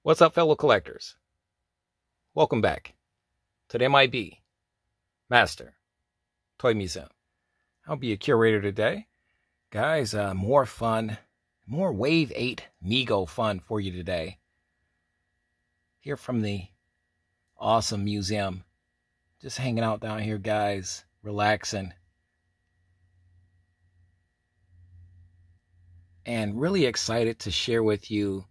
What's up, fellow collectors? Welcome back to the M.I.B. Master Toy Museum. I'll be your curator today. Guys, more fun, more Wave 8 Mego fun for you today. Here from the awesome museum. Just hanging out down here, guys, relaxing. And really excited to share with you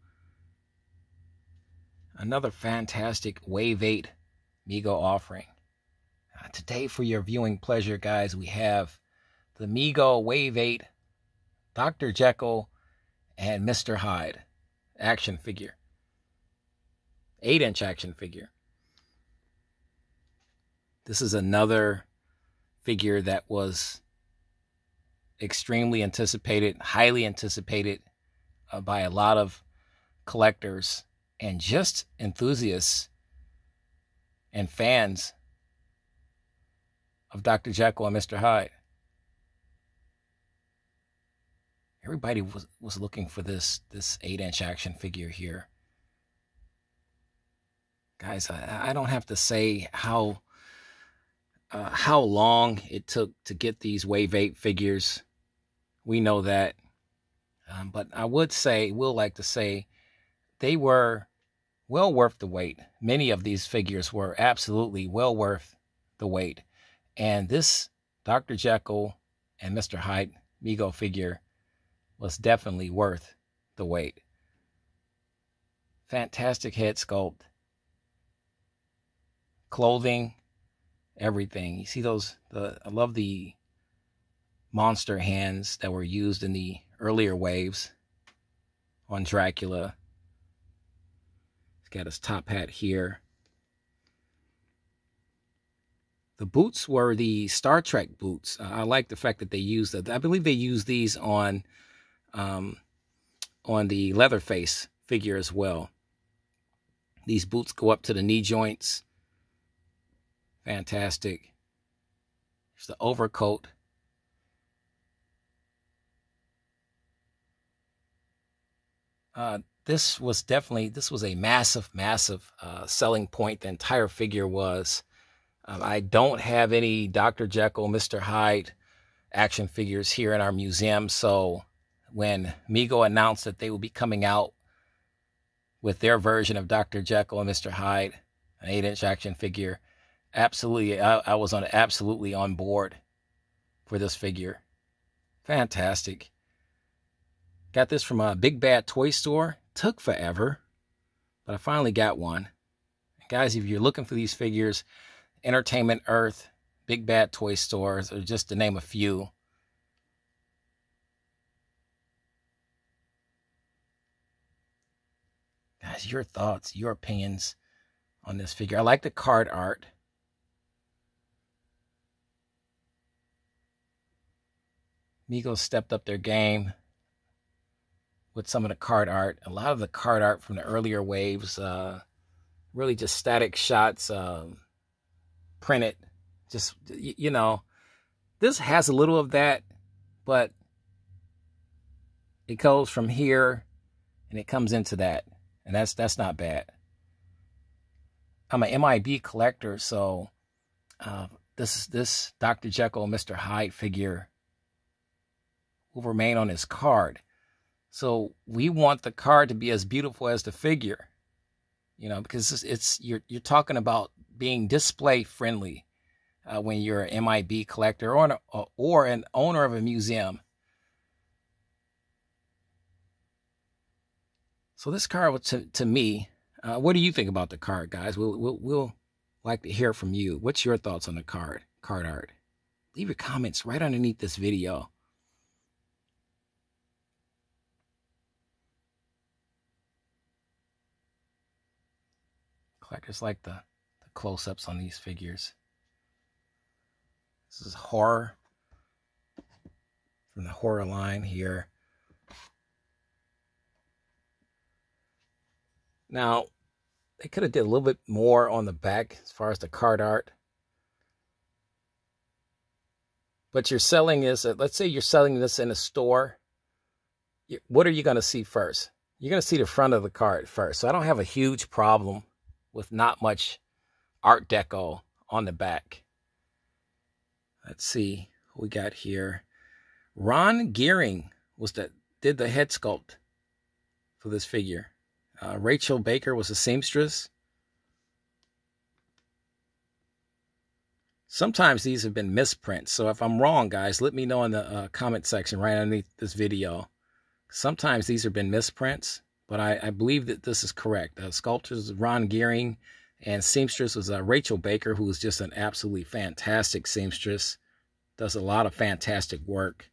another fantastic Wave 8 Mego offering. Today, for your viewing pleasure, guys, we have the Mego Wave 8 Dr. Jekyll and Mr. Hyde action figure. 8-inch action figure. This is another figure that was extremely anticipated, highly anticipated by a lot of collectors and just enthusiasts and fans of Dr. Jekyll and Mr. Hyde. Everybody was looking for this 8-inch action figure here. Guys, I don't have to say how long it took to get these Wave 8 figures. We know that. But I will like to say, they were well worth the wait. Many of these figures were absolutely well worth the wait. And this Dr. Jekyll and Mr. Hyde Mego figure was definitely worth the wait. Fantastic head sculpt. Clothing, everything. You see those, I love the monster hands that were used in the earlier waves on Dracula. He's got his top hat here. The boots were the Star Trek boots. I like the fact that they used that. I believe they used these on the Leatherface figure as well. These boots go up to the knee joints. Fantastic. Here's the overcoat. This was a massive selling point. The entire figure was. I don't have any Dr. Jekyll, Mr. Hyde action figures here in our museum. So when Mego announced that they will be coming out with their version of Dr. Jekyll and Mr. Hyde, an 8-inch action figure, absolutely, I was absolutely on board for this figure. Fantastic. Got this from a Big Bad Toy Store. Took forever, but I finally got one. Guys, if you're looking for these figures, Entertainment Earth, Big Bad Toy Stores, or just to name a few. Guys, your thoughts, your opinions on this figure. I like the card art. Mego stepped up their game with some of the card art. A lot of the card art from the earlier waves, really just static shots, printed. Just, you know, this has a little of that, but it goes from here and it comes into that. And that's not bad. I'm an M.I.B. collector, so this Dr. Jekyll and Mr. Hyde figure will remain on his card. So we want the card to be as beautiful as the figure, you know, because you're talking about being display friendly when you're an M.I.B. collector or an owner of a museum. So this card, to me, what do you think about the card, guys? We'll like to hear from you. What's your thoughts on the card art? Leave your comments right underneath this video. Collectors like the close-ups on these figures. This is horror from the horror line here. Now, they could have did a little bit more on the back as far as the card art. But you're selling this, let's say you're selling this in a store. What are you going to see first? you're going to see the front of the card first. So I don't have a huge problem with not much Art Deco on the back. Let's see what we got here. Ron Gearing did the head sculpt for this figure. Rachel Baker was a seamstress. Sometimes these have been misprints. So if I'm wrong, guys, let me know in the comment section right underneath this video. Sometimes these have been misprints, but I believe that this is correct. Sculptors Ron Gearing, and seamstress was Rachel Baker, who is just an absolutely fantastic seamstress. Does a lot of fantastic work.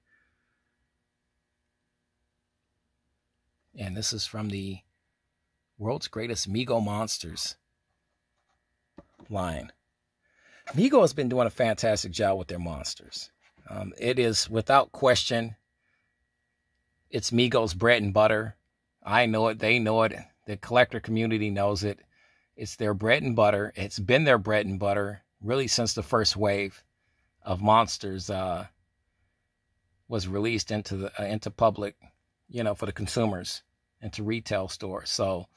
And this is from the World's Greatest Mego Monsters line. Mego has been doing a fantastic job with their monsters. It is, without question, it's Mego's bread and butter. I know it. They know it. The collector community knows it. It's their bread and butter. It's been their bread and butter really since the first wave of monsters was released into public, for the consumers, into retail stores. So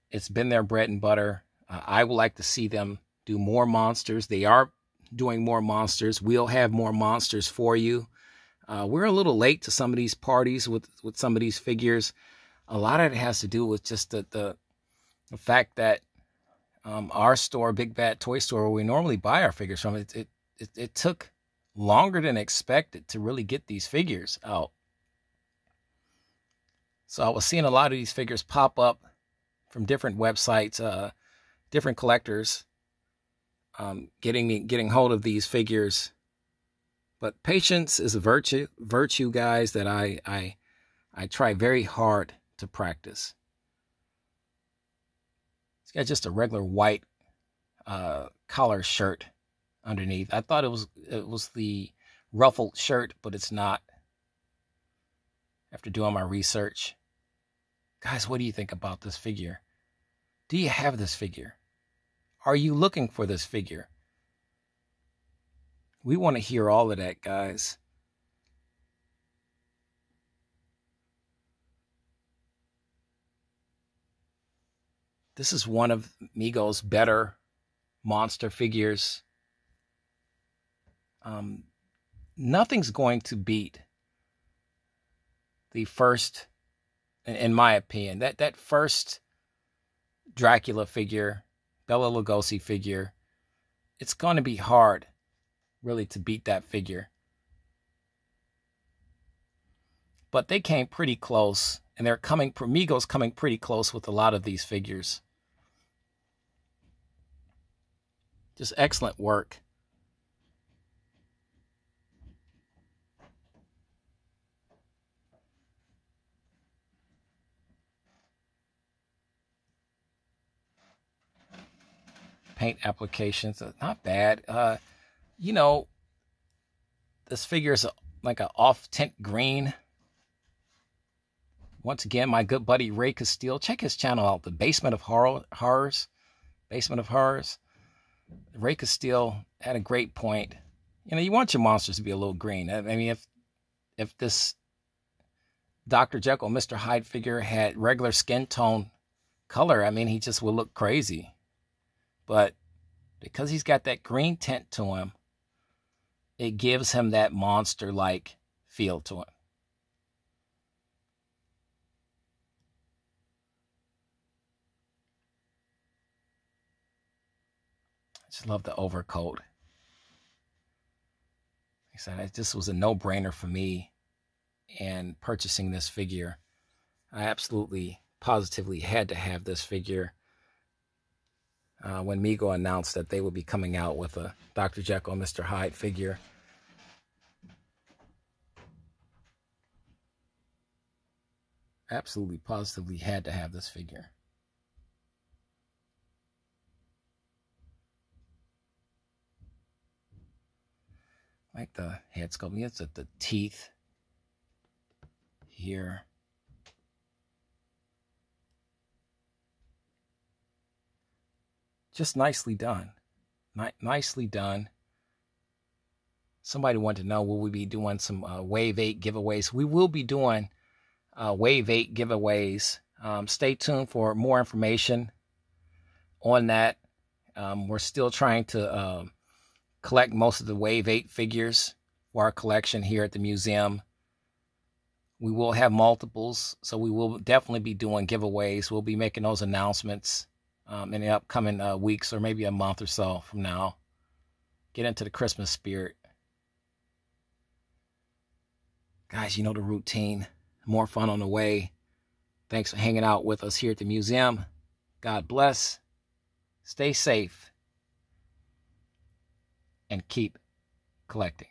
it's been their bread and butter. I would like to see them do more monsters. They are doing more monsters. We'll have more monsters for you. We're a little late to some of these parties with some of these figures. A lot of it has to do with just the fact that our store, Big Bad Toy Store, where we normally buy our figures from, it took longer than expected to really get these figures out. So I was seeing a lot of these figures pop up from different websites, different collectors, getting hold of these figures. But patience is a virtue, guys, that I try very hard to practice. It's got just a regular white collar shirt underneath. I thought it was the ruffled shirt, but it's not. After doing my research. Guys, what do you think about this figure? Do you have this figure? Are you looking for this figure? We want to hear all of that, guys. This is one of Mego's better monster figures. Nothing's going to beat the first, in my opinion, that first Dracula figure, Bela Lugosi figure. It's going to be hard, really, to beat that figure. But they came pretty close, and Mego's coming pretty close with a lot of these figures. Just excellent work. Paint applications, not bad. This figure is like an off-tint green. Once again, my good buddy Ray Castile. Check his channel out, the Basement of Horrors. Basement of Horrors. Ray Castile had a great point. You want your monsters to be a little green. I mean, if this Dr. Jekyll, Mr. Hyde figure had regular skin tone color, I mean, he just would look crazy. But because he's got that green tint to him, it gives him that monster-like feel to him. I just love the overcoat. Like I said, this was a no-brainer for me in purchasing this figure. I absolutely, positively had to have this figure. When Mego announced that they would be coming out with a Dr. Jekyll, Mr. Hyde figure. Absolutely, positively had to have this figure. Like the head sculpt. It's at the teeth here. Just nicely done. Nicely done. Somebody wanted to know, will we be doing some Wave 8 giveaways? We will be doing Wave 8 giveaways. Stay tuned for more information on that. We're still trying to collect most of the Wave 8 figures for our collection here at the museum. We will have multiples, so we will definitely be doing giveaways. We'll be making those announcements in the upcoming weeks, or maybe a month or so from now. Get into the Christmas spirit. Guys, you know the routine. More fun on the way. Thanks for hanging out with us here at the museum. God bless. Stay safe. And keep collecting.